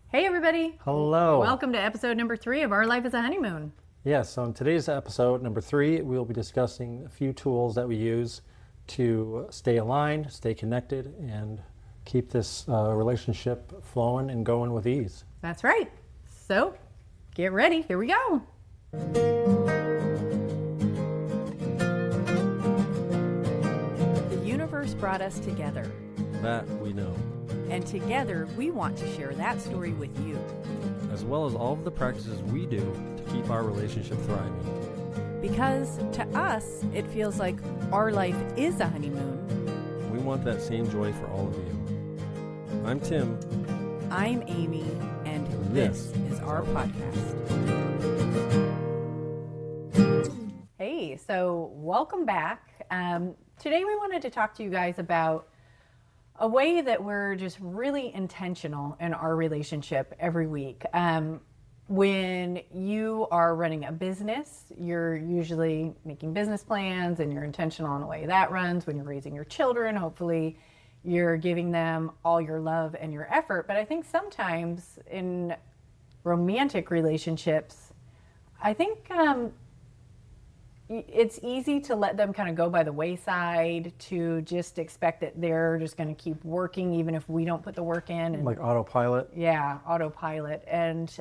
Hey everybody. Hello. Welcome to episode number 3 of Our Life as a Honeymoon. Yes, so in today's episode, number 3, we'll be discussing a few tools that we use to stay aligned, stay connected, and keep this relationship flowing and going with ease. That's right. So, get ready. Here we go. The universe brought us together. That we know. And together, we want to share that story with you. As well as all of the practices we do to keep our relationship thriving. Because to us, it feels like our life is a honeymoon. We want that same joy for all of you. I'm Tim. I'm Amy, and this is our podcast. Hey, so welcome back. Today we wanted to talk to you guys about a way that we're just really intentional in our relationship every week. When you are running a business, you're usually making business plans and you're intentional on the way that runs. When you're raising your children, hopefully you're giving them all your love and your effort. But I think sometimes in romantic relationships, I think it's easy to let them kind of go by the wayside, to just expect that they're just going to keep working even if we don't put the work in. And, like autopilot? Yeah, autopilot. And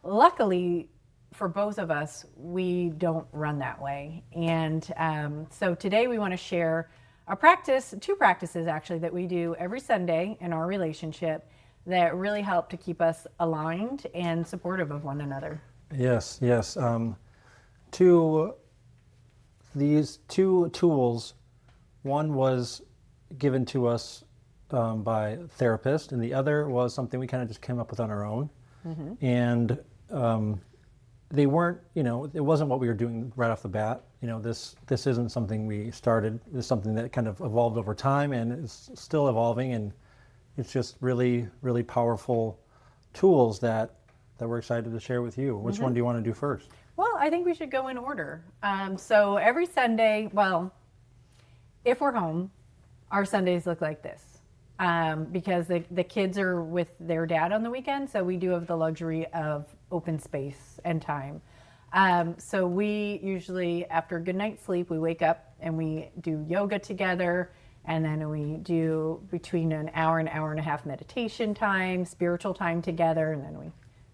luckily for both of us, we don't run that way. And so today we want to share two practices actually that we do every Sunday in our relationship that really help to keep us aligned and supportive of one another. Yes. These two tools, one was given to us by a therapist, and the other was something we kind of just came up with on our own. Mm-hmm. And they weren't, it wasn't what we were doing right off the bat. This isn't something we started. It's something that kind of evolved over time and is still evolving, and it's just really, really powerful tools that we're excited to share with you. Which one do you want to do first? Well, I think we should go in order. So every Sunday, if we're home, our Sundays look like this. Because the kids are with their dad on the weekend, so we do have the luxury of open space and time. So we usually, after a good night's sleep, we wake up and we do yoga together, and then we do between an hour and a half meditation time, spiritual time together, and then we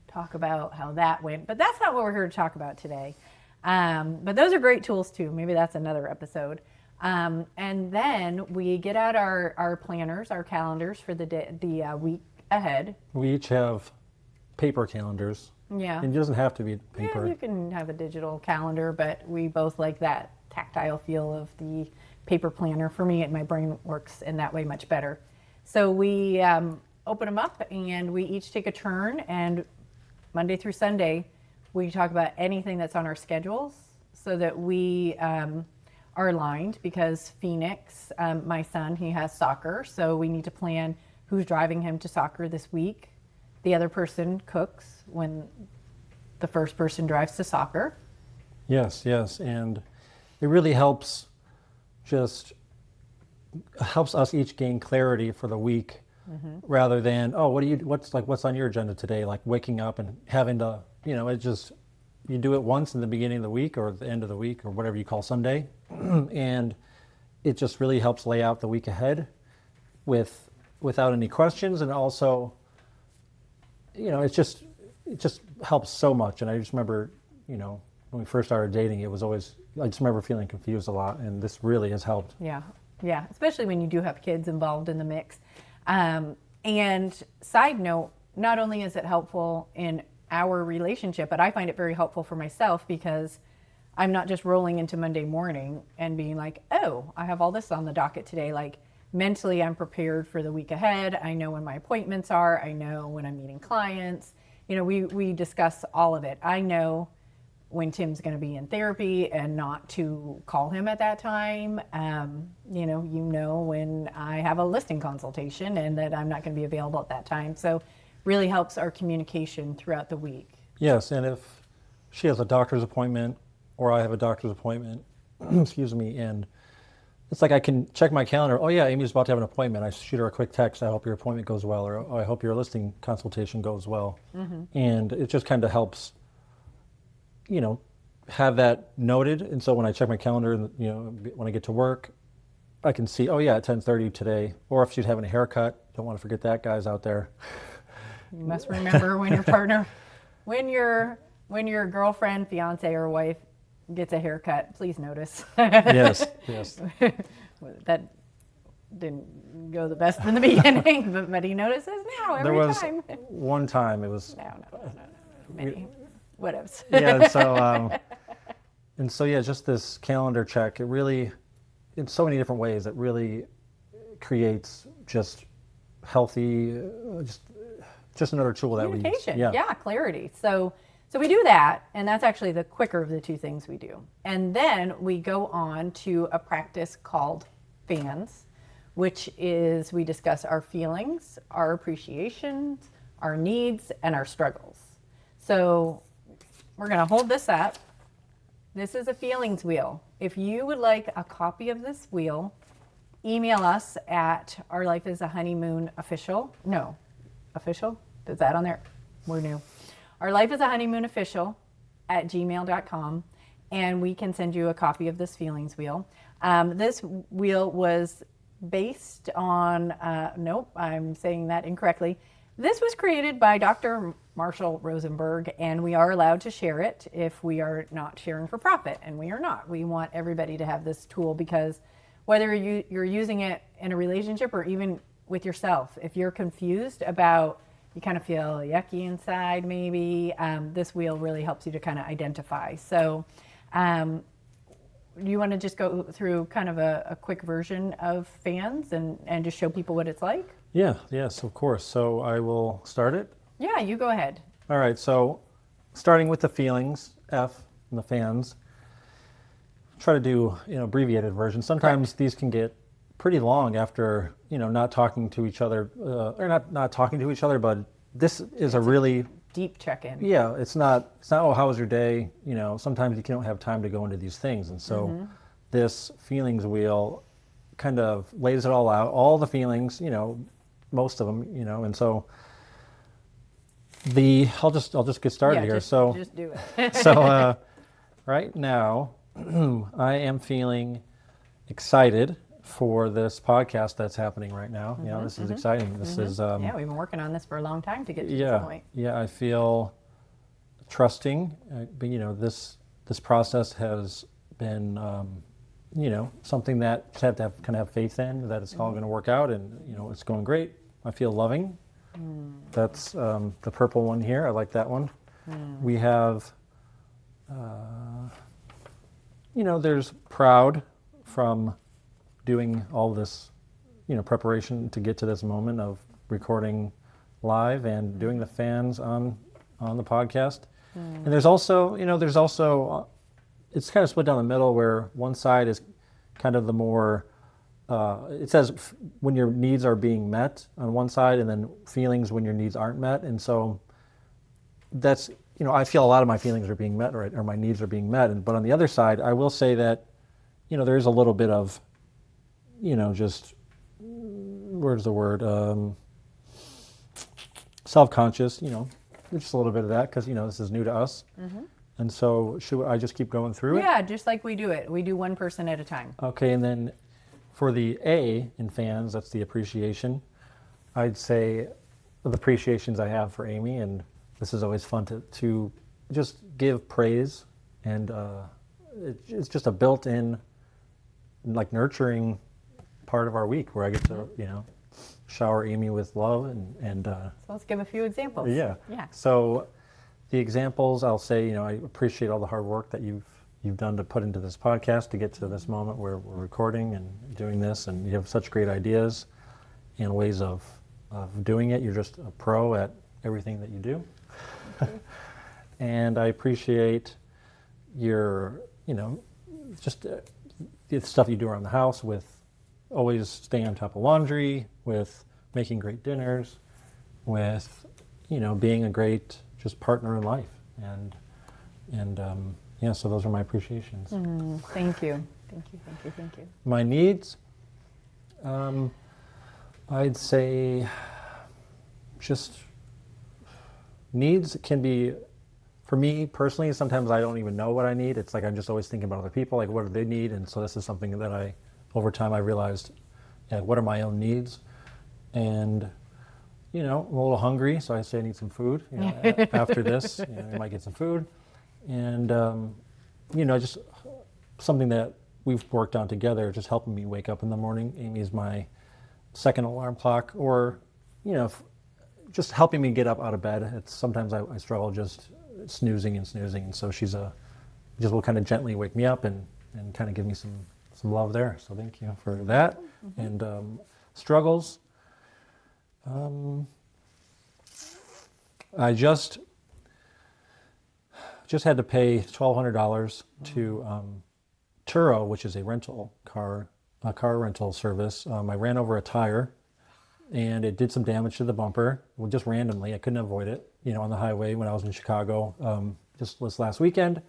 talk about how that went. But that's not what we're here to talk about today. But those are great tools too. Maybe that's another episode. And then we get out our planners, our calendars for the week ahead. We each have paper calendars. Yeah. It doesn't have to be paper. Yeah, you can have a digital calendar, but we both like that tactile feel of the paper planner. For me, my brain works in that way much better. So we open them up and we each take a turn, and Monday through Sunday, we talk about anything that's on our schedules so that we are aligned, because Phoenix, my son, he has soccer, so we need to plan who's driving him to soccer this week. The other person cooks when the first person drives to soccer. Yes, and it really helps us each gain clarity for the week. Mm-hmm. Rather than, what's on your agenda today? Like waking up and having to, you do it once in the beginning of the week or the end of the week or whatever you call Sunday. And it just really helps lay out the week ahead without any questions. And also, it just helps so much. And I just remember, when we first started dating, I just remember feeling confused a lot, and this really has helped. Yeah, especially when you do have kids involved in the mix. And side note, not only is it helpful in our relationship, but I find it very helpful for myself, because I'm not just rolling into Monday morning and being like, oh, I have all this on the docket today. Like, mentally, I'm prepared for the week ahead. I know when my appointments are. I know when I'm meeting clients. We discuss all of it. I know when Tim's going to be in therapy and not to call him at that time. When I have a listing consultation and that I'm not going to be available at that time. So really helps our communication throughout the week. Yes, and if she has a doctor's appointment or I have a doctor's appointment, excuse me, and it's like I can check my calendar. Oh yeah, Amy's about to have an appointment. I shoot her a quick text. I hope your appointment goes well, or oh, I hope your listing consultation goes well. And it just kind of helps, have that noted. And so when I check my calendar, and when I get to work, I can see, oh yeah, at 10:30 today. Or if she's having a haircut, don't want to forget that, guys out there. You must remember when your partner, when your girlfriend, fiance, or wife gets a haircut, please notice. Yes. That didn't go the best in the beginning, but he notices now every There was time. one time it was. No. Many. Whatevs. Yeah. And so yeah, just this calendar check. It really, in so many different ways, it really creates just healthy, just another tool that we use. Communication, yeah, clarity. So we do that, and that's actually the quicker of the two things we do. And then we go on to a practice called fans, which is we discuss our feelings, our appreciations, our needs, and our struggles. So we're going to hold this up. This is a feelings wheel. If you would like a copy of this wheel, email us at Our Life is a Honeymoon official. No, official? Is that on there? We're new. Our Life is a Honeymoon official at gmail.com, and we can send you a copy of this feelings wheel. This wheel was based on, nope, I'm saying that incorrectly. This was created by Dr. Marshall Rosenberg, and we are allowed to share it if we are not sharing for profit, and we are not. We want everybody to have this tool because whether you're using it in a relationship or even with yourself, if you're confused about, you kind of feel yucky inside maybe, this wheel really helps you to kind of identify. So do you want to just go through kind of a quick version of fans and just show people what it's like? Yes, of course. So I will start it. Yeah, you go ahead. All right, so starting with the feelings, F, and the fans, try to do abbreviated version. Sometimes these can get pretty long after not talking to each other, or not talking to each other, but this is a really deep check-in. Yeah, it's not oh, how was your day? Sometimes you don't have time to go into these things, and so this feelings wheel kind of lays it all out, all the feelings, most of them, and so I'll just get started here. Just do it. So right now, I am feeling excited for this podcast that's happening right now. This is exciting. This is yeah, we've been working on this for a long time to get to this point. Yeah, I feel trusting. But this process has been something that you have to kind of have faith in that it's all going to work out, and it's going great. I feel loving. That's the purple one here. I like that one. We have, there's proud from doing all this, preparation to get to this moment of recording live and doing the fans on the podcast. And there's also, it's kind of split down the middle where one side is kind of the more, it says when your needs are being met on one side, and then feelings when your needs aren't met. And so that's, I feel a lot of my feelings are being met, right, or my needs are being met. But on the other side, I will say that, there is a little bit of, just, where's the word, self-conscious, just a little bit of that because, this is new to us. And so should I just keep going through it? Yeah, just like we do it. We do one person at a time. Okay, and then for the A in fans, that's the appreciation. I'd say the appreciations I have for Amy, and this is always fun to just give praise, and it's just a built-in, like, nurturing part of our week where I get to, shower Amy with love and so let's give a few examples. Yeah. So the examples, I'll say, I appreciate all the hard work that you've done to put into this podcast to get to this moment where we're recording and doing this, and you have such great ideas and ways of doing it. You're just a pro at everything that you do. And I appreciate your, just the stuff you do around the house, with always staying on top of laundry, with making great dinners, with, being a great just partner in life. And so those are my appreciations. Thank you. Thank you, thank you, thank you. My needs, I'd say just needs can be, for me personally, sometimes I don't even know what I need. It's like I'm just always thinking about other people, like what do they need? And so this is something that over time I realized, yeah, what are my own needs? And, I'm a little hungry, so I say I need some food. After this, I might get some food. And, just something that we've worked on together, just helping me wake up in the morning. Amy's my second alarm clock, or, just helping me get up out of bed. It's sometimes I struggle just snoozing, and so she's just will kind of gently wake me up and kind of give me some love there. So thank you for that. And struggles. I just had to pay $1,200 to Turo, which is a car rental service. I ran over a tire, and it did some damage to the bumper. Well, just randomly, I couldn't avoid it. On the highway when I was in Chicago, just this last weekend.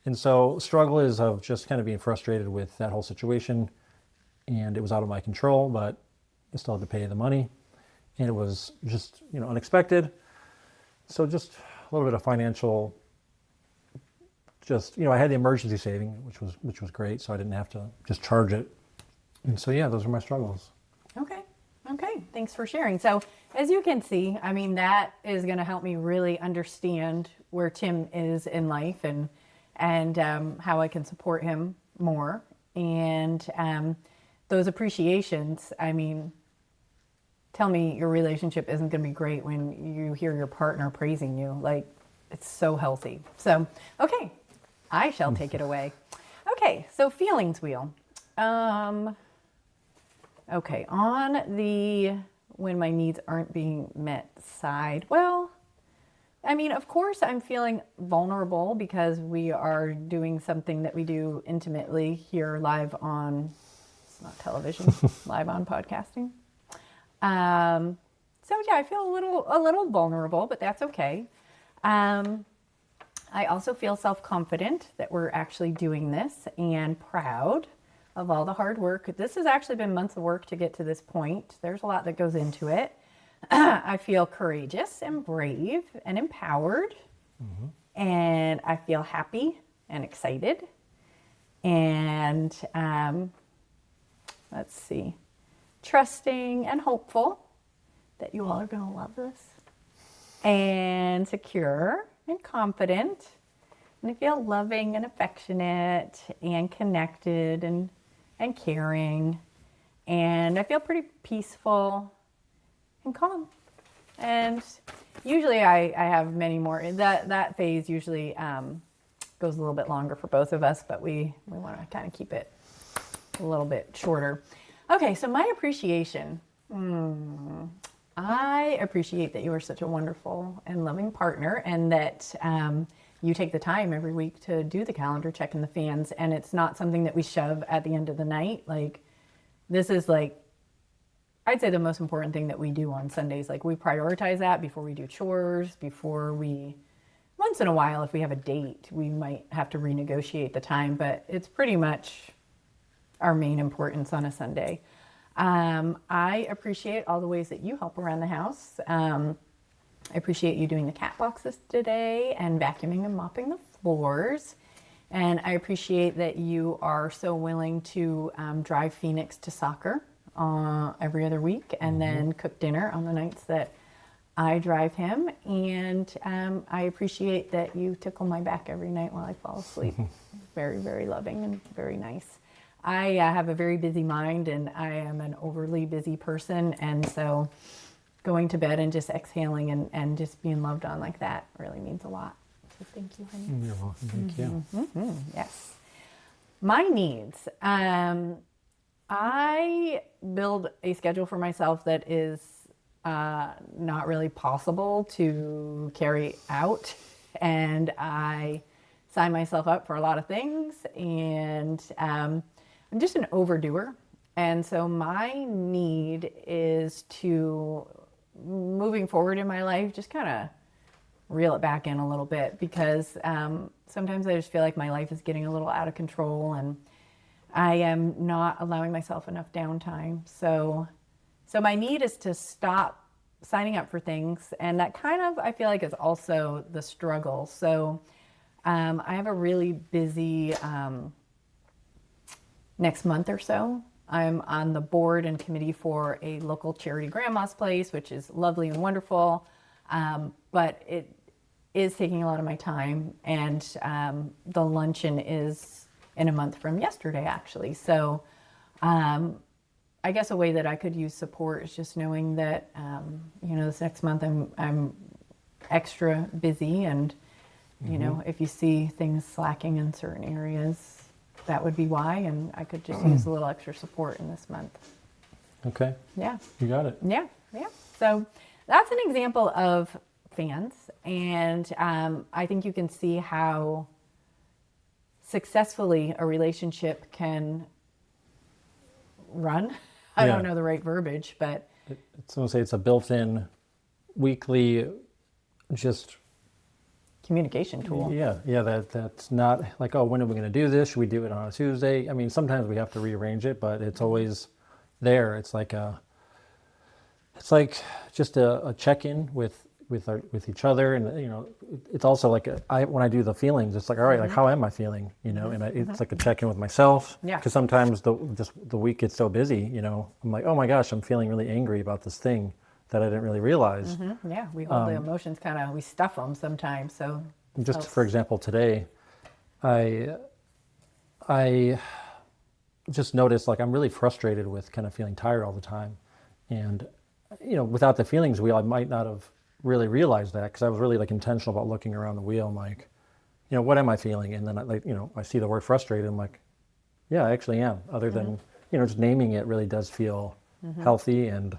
And so struggle is of just kind of being frustrated with that whole situation, and it was out of my control, but I still had to pay the money, and it was just unexpected. So just a little bit of financial. Just I had the emergency saving, which was great, so I didn't have to just charge it. And so yeah, those are my struggles. Okay, thanks for sharing. So as you can see, I mean, that is going to help me really understand where Tim is in life and how I can support him more. And those appreciations, I mean, tell me your relationship isn't going to be great when you hear your partner praising you. Like, it's so healthy. So, okay, I shall take it away. Okay, so feelings wheel. Okay, on the when my needs aren't being met side, well, I mean, of course I'm feeling vulnerable because we are doing something that we do intimately here live on, it's not television, live on podcasting. So yeah, I feel a little vulnerable, but that's okay. I also feel self-confident that we're actually doing this and proud of all the hard work. This has actually been months of work to get to this point. There's a lot that goes into it. I feel courageous and brave and empowered. And I feel happy and excited. And let's see, trusting and hopeful that you all are going to love this. And secure and confident. And I feel loving and affectionate and connected and caring. And I feel pretty peaceful and calm. And usually I have many more. That phase usually goes a little bit longer for both of us, but we want to kind of keep it a little bit shorter. Okay, so my appreciation. I appreciate that you are such a wonderful and loving partner, and that you take the time every week to do the calendar check and the fans, and it's not something that we shove at the end of the night. Like, this is like, I'd say the most important thing that we do on Sundays. Like, we prioritize that before we do chores, once in a while, if we have a date, we might have to renegotiate the time, but it's pretty much our main importance on a Sunday. I appreciate all the ways that you help around the house. I appreciate you doing the cat boxes today and vacuuming and mopping the floors. And I appreciate that you are so willing to drive Phoenix to soccer every other week and then cook dinner on the nights that I drive him. And I appreciate that you tickle my back every night while I fall asleep. Very, very loving and very nice. I have a very busy mind, and I am an overly busy person. And so going to bed and just exhaling and just being loved on like that really means a lot. So thank you, honey. You're welcome. Thank you. Yes. My needs. I build a schedule for myself that is not really possible to carry out. And I sign myself up for a lot of things. And I'm just an overdoer. And so my need is to, moving forward in my life, just kind of reel it back in a little bit, because sometimes I just feel like my life is getting a little out of control, and I am not allowing myself enough downtime. So my need is to stop signing up for things. And that kind of, I feel like, is also the struggle. So I have a really busy next month or so. I'm on the board and committee for a local charity grandma's place, which is lovely and wonderful. But it is taking a lot of my time. And the luncheon is in a month from yesterday, actually. So I guess a way that I could use support is just knowing that, this next month I'm extra busy. And, if you see things slacking in certain areas, that would be why, and I could just use a little extra support in this month. Okay. Yeah. You got it. Yeah. So that's an example of fans, and I think you can see how successfully a relationship can run. I don't know the right verbiage, but Someone say it's a built-in weekly, just communication tool. Yeah. That's not like, oh, when are we going to do this? Should we do it on a Tuesday? I mean, sometimes we have to rearrange it, but it's always there. It's like just a check-in with each other, and it's also like when I do the feelings, it's like, all right, like how am I feeling? And it's like a check-in with myself. Yeah. Because sometimes the week gets so busy. I'm like, oh my gosh, I'm feeling really angry about this thing that I didn't really realize. Yeah, we hold the emotions we stuff them sometimes. So just for example, today, I just noticed like I'm really frustrated with kind of feeling tired all the time, and without the feelings wheel, I might not have really realized that, because I was really like intentional about looking around the wheel. I'm like, what am I feeling? And then I see the word frustrated. I'm like, yeah, I actually am. Other than just naming it really does feel healthy. And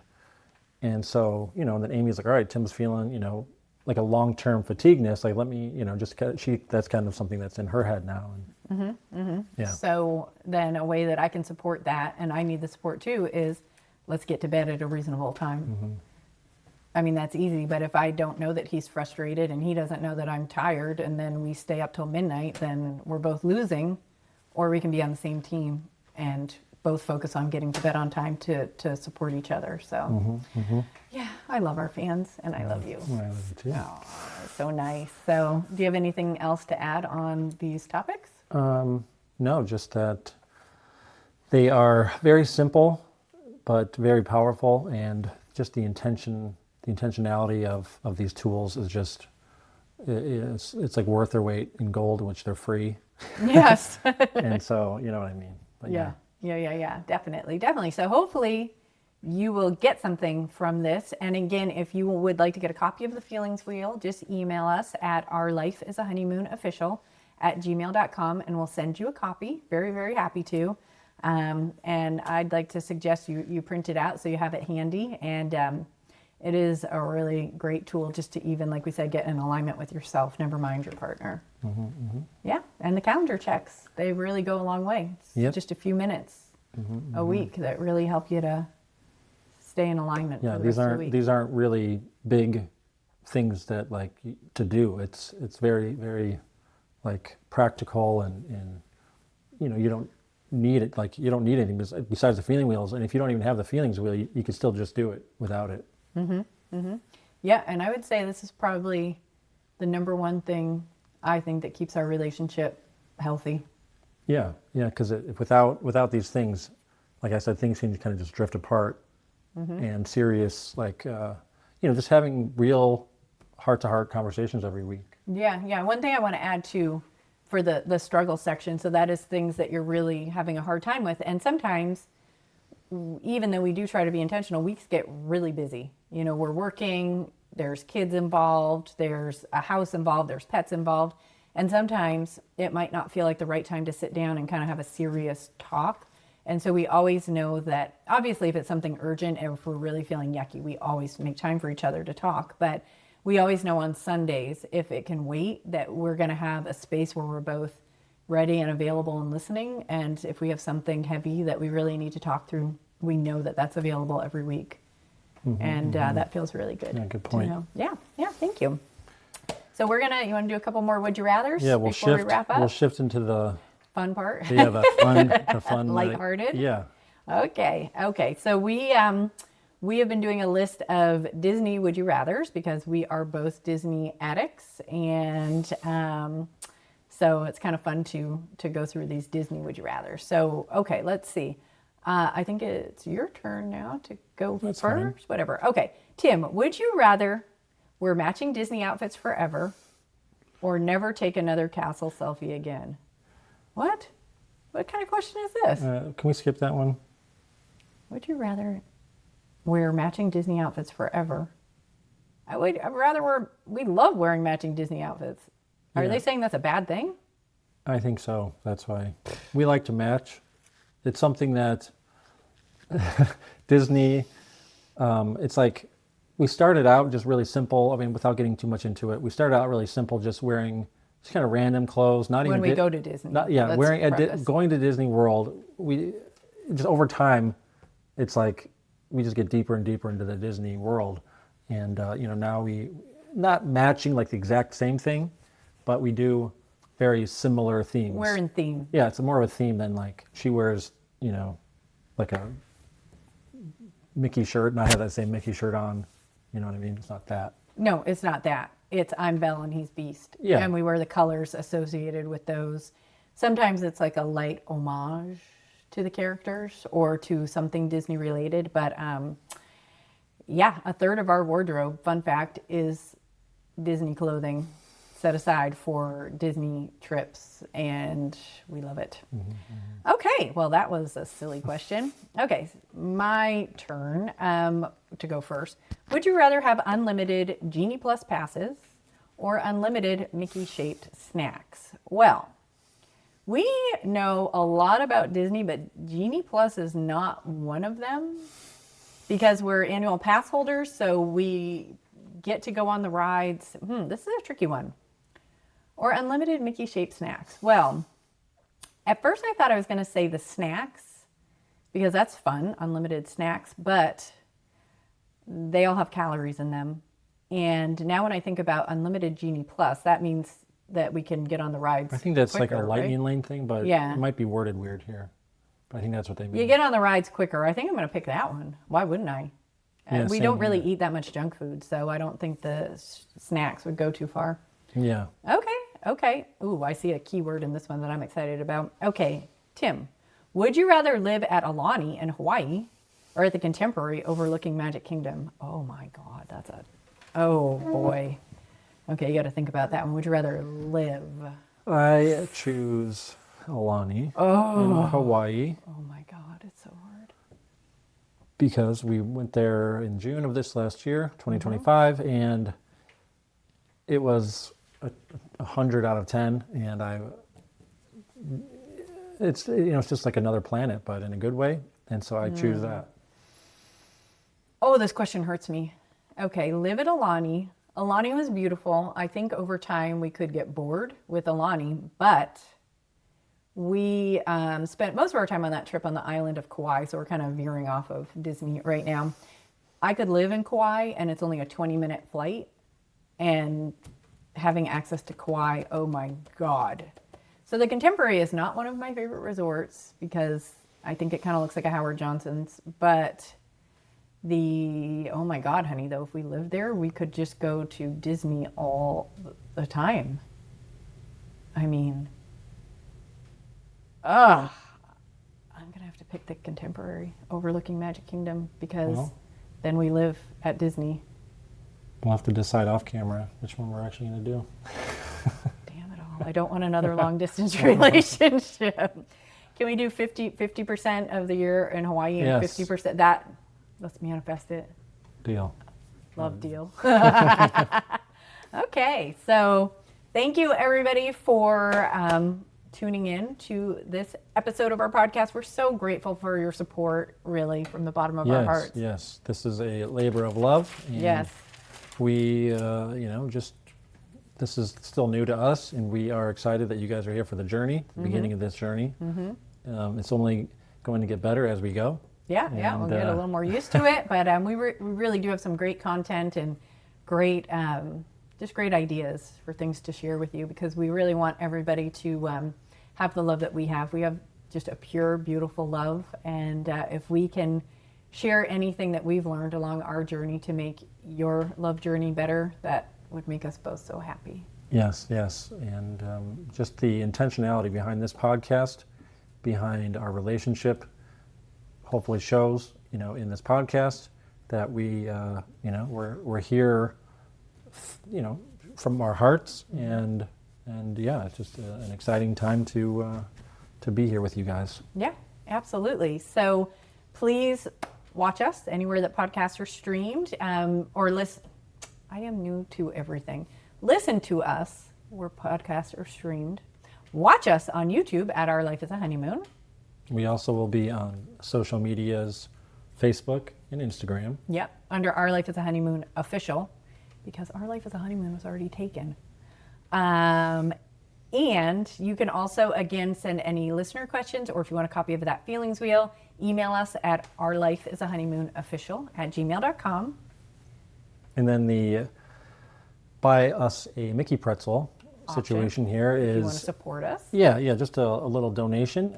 so, and then Amy's like, all right, Tim's feeling, like a long-term fatigueness. Like, let me, that's kind of something that's in her head now. And yeah. So then a way that I can support that, and I need the support too, is let's get to bed at a reasonable time. I mean, that's easy, but if I don't know that he's frustrated and he doesn't know that I'm tired, and then we stay up till midnight, then we're both losing. Or we can be on the same team and both focus on getting to bed on time to support each other. So, yeah, I love our fans, and I love you. I love you too. Oh, so nice. So, do you have anything else to add on these topics? No, just that they are very simple, but very powerful, and just the intentionality of these tools is just, it's like worth their weight in gold, which they're free. Yes. And so, you know what I mean? But Yeah, definitely. So hopefully you will get something from this. And again, if you would like to get a copy of the Feelings Wheel, just email us at ourlifeisahoneymoonofficial@gmail.com, and we'll send you a copy. Very, very happy to. And I'd like to suggest you print it out so you have it handy. And it is a really great tool just to even, like we said, get in alignment with yourself, never mind your partner. Yeah, and the calendar checks, they really go a long way. It's just a few minutes a week that really help you to stay in alignment for the rest of the week. These aren't really big things that like to do. It's very, very like practical, and you don't need it. Like, you don't need anything besides the feeling wheels. And if you don't even have the feelings wheel, you can still just do it without it. Yeah, and I would say this is probably the number one thing I think that keeps our relationship healthy. Yeah, because without these things, like I said, things seem to kind of just drift apart. And serious, like, just having real heart-to-heart conversations every week. Yeah. One thing I want to add too, for the struggle section, so that is things that you're really having a hard time with. And sometimes, even though we do try to be intentional, weeks get really busy. We're working, there's kids involved, there's a house involved, there's pets involved. And sometimes it might not feel like the right time to sit down and kind of have a serious talk. And so we always know that, obviously, if it's something urgent and if we're really feeling yucky, we always make time for each other to talk. But we always know on Sundays, if it can wait, that we're going to have a space where we're both ready and available and listening. And if we have something heavy that we really need to talk through, we know that that's available every week. That feels really good. Yeah, good point. Yeah, thank you. So you want to do a couple more would you rathers? Yeah, before we wrap up? We'll shift into the fun part? Yeah, the fun, Lighthearted? yeah. Okay. So we have been doing a list of Disney Would You Rathers because we are both Disney addicts, and so it's kind of fun to go through these Disney Would You Rathers. So okay, let's see. I think it's your turn now to go That's first. fine. Whatever. Okay, Tim, would you rather wear matching Disney outfits forever, or never take another castle selfie again? What? What kind of question is this? Can we skip that one? Would you rather wear matching Disney outfits forever? I'd rather wear, we love wearing matching Disney outfits. Are Yeah. they saying that's a bad thing? I think so. That's why we like to match. It's something that Disney, it's like we started out just really simple. I mean, without getting too much into it, we started out really simple, just wearing just kind of random clothes. Not When even we go to Disney. Let's wearing preface. going to Disney World. We just over time, it's like we just get deeper and deeper into the Disney world, and now we not matching like the exact same thing, but we do very similar themes. We're in theme. Yeah, it's more of a theme than like she wears, like a Mickey shirt, and I have that same Mickey shirt on. You know what I mean? It's not that. No, it's not that. It's I'm Belle and he's Beast. Yeah. And we wear the colors associated with those. Sometimes it's like a light homage to the characters or to something Disney related. But yeah, a third of our wardrobe, fun fact, is Disney clothing set aside for Disney trips, and we love it. Okay, well, that was a silly question. Okay, my turn to go first. Would you rather have unlimited Genie Plus passes or unlimited Mickey-shaped snacks? Well, we know a lot about Disney, but Genie Plus is not one of them because we're annual pass holders, so we get to go on the rides. This is a tricky one. Or unlimited Mickey-shaped snacks. Well, at first I thought I was going to say the snacks because that's fun, unlimited snacks, but they all have calories in them. And now when I think about unlimited Genie Plus, that means that we can get on the rides I think that's quicker, like a right? lightning lane thing, but Yeah. it might be worded weird here. But I think that's what they mean. You get on the rides quicker. I think I'm going to pick that one. Why wouldn't I? Yeah, We same don't really here. eat that much junk food, so I don't think the snacks would go too far. Yeah. Okay. Ooh, I see a keyword in this one that I'm excited about. Okay, Tim, would you rather live at Aulani in Hawaii or at the Contemporary overlooking Magic Kingdom? Oh my God, oh boy. Okay, you got to think about that one. Would you rather live? I choose Aulani in Hawaii Oh my God, it's so hard. because we went there in June of this last year, 2025, and it was 100 out of 10, and it's it's just like another planet, but in a good way, and so I choose that. Oh, this question hurts me. Okay, live at Aulani. Aulani was beautiful. I think over time we could get bored with Aulani, but we spent most of our time on that trip on the island of Kauai, so we're kind of veering off of Disney right now. I could live in Kauai, and it's only a 20-minute flight, and having access to Kauai, oh my God. So the Contemporary is not one of my favorite resorts because I think it kind of looks like a Howard Johnson's, but oh my God, honey, though, if we lived there, we could just go to Disney all the time. I mean, I'm gonna have to pick the Contemporary overlooking Magic Kingdom because Well. then we live at Disney. We'll have to decide off camera which one we're actually going to do. Damn it all. I don't want another long distance relationship. Can we do 50% of the year in Hawaii and Yes. 50%? That, let's manifest it. Deal. Love deal. Okay, so thank you everybody for tuning in to this episode of our podcast. We're so grateful for your support, really, from the bottom of our hearts. Yes. This is a labor of love. And Yes. We, this is still new to us, and we are excited that you guys are here for the journey, the beginning of this journey. It's only going to get better as we go. Yeah, we'll get a little more used to it, but we really do have some great content and great, just great ideas for things to share with you because we really want everybody to have the love that we have. We have just a pure, beautiful love. And if we can share anything that we've learned along our journey to make your love journey better, that would make us both so happy. Yes, yes. And just the intentionality behind this podcast, behind our relationship, hopefully shows, in this podcast that we, we're here, from our hearts, and yeah, it's just an exciting time to be here with you guys. Yeah, absolutely. So please watch us anywhere that podcasts are streamed, or listen. I am new to everything. Listen to us where podcasts are streamed. Watch us on YouTube at Our Life is a Honeymoon. We also will be on social medias, Facebook and Instagram. Yep, under Our Life is a Honeymoon official, because Our Life is a Honeymoon was already taken. And you can also, again, send any listener questions, or if you want a copy of that feelings wheel, email us at ourlifeisahoneymoonofficial@gmail.com. And then the buy us a Mickey pretzel situation here If is, you want to support us. yeah, just a little donation.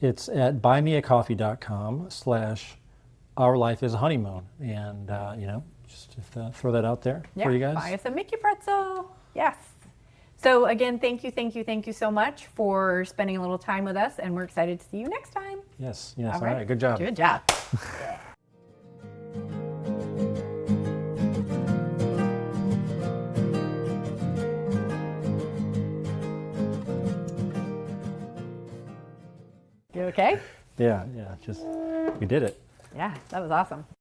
It's at buymeacoffee.com/ourlifeisahoneymoon. And, just throw that out there Yeah, for you guys. buy us a Mickey pretzel. Yes. So again, thank you so much for spending a little time with us, and we're excited to see you next time. Yes, all right. Good job. Good job. You okay? Yeah, we did it. Yeah, that was awesome.